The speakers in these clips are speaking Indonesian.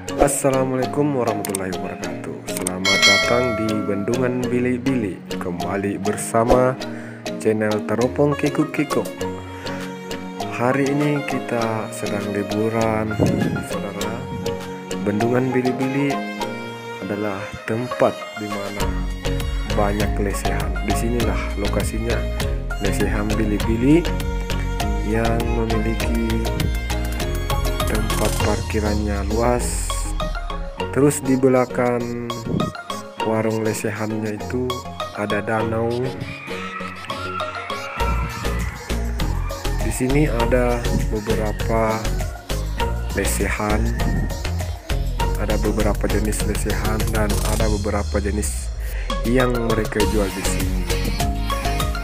Assalamualaikum warahmatullahi wabarakatuh. Selamat datang di Bendungan Bili-Bili. Kembali bersama channel Teropong Kikuk-Kikuk. Hari ini kita sedang liburan, saudara. Bendungan Bili-Bili adalah tempat di mana banyak lesehan. Disinilah lokasinya lesehan Bili-Bili yang memiliki tempat parkirannya luas. Terus di belakang warung lesehannya itu ada danau. Di sini ada beberapa lesehan, ada beberapa jenis lesehan dan ada beberapa jenis yang mereka jual di sini.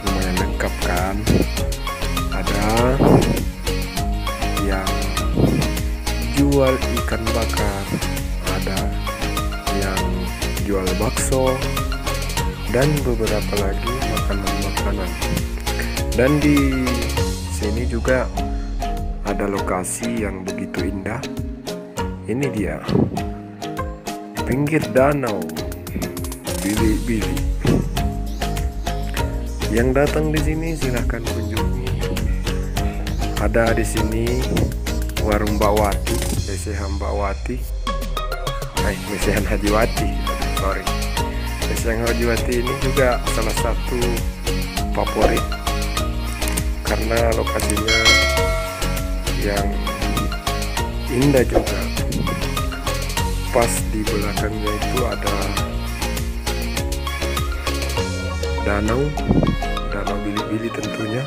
Lumayan lengkap kan? Ada yang jual ikan bakar, ada yang jual bakso, dan beberapa lagi makanan-makanan. Dan di sini juga ada lokasi yang begitu indah. Ini dia pinggir danau Bili-Bili. Yang datang di sini silahkan kunjungi. Ada di sini warung Mbak Wati, lesehan Mbak Wati, lesehan Hajiwati, sorry. Lesehan Hajiwati ini juga salah satu favorit karena lokasinya yang indah juga. Pas di belakangnya itu ada danau Bili-Bili tentunya.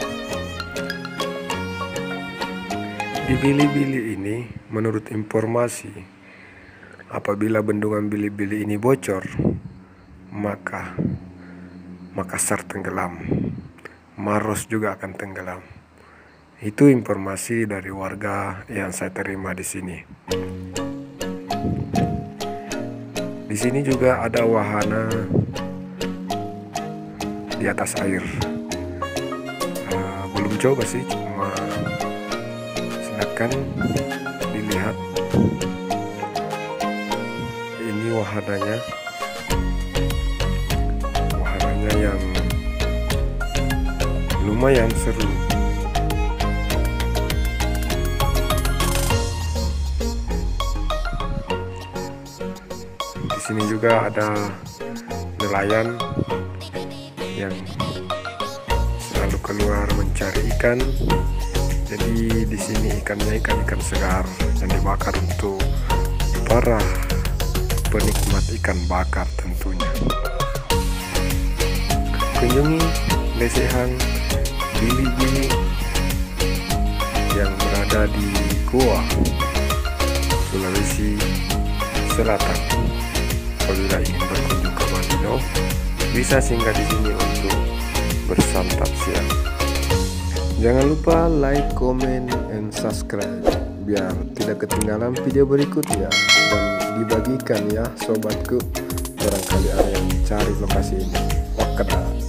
Di Bili-Bili ini, menurut informasi, apabila bendungan Bili-Bili ini bocor, maka Makassar tenggelam, Maros juga akan tenggelam. Itu informasi dari warga yang saya terima di sini. Di sini juga ada wahana di atas air. Belum coba sih, cuma silakan dilihat. Ini wahananya yang lumayan seru. Di sini juga ada nelayan yang selalu keluar mencari ikan. Jadi di sini ikannya ikan segar yang dibakar untuk para penikmat ikan bakar tentunya. Kunjungi lesehan Bili-Bili yang berada di Goa, Sulawesi Selatan. Apabila ingin berkunjung ke Manado, bisa singgah di sini untuk bersantap siang. Jangan lupa like, comment, and subscribe biar tidak ketinggalan video berikutnya, dan dibagikan ya sobatku, barangkali ada yang cari lokasi ini. Wakadah.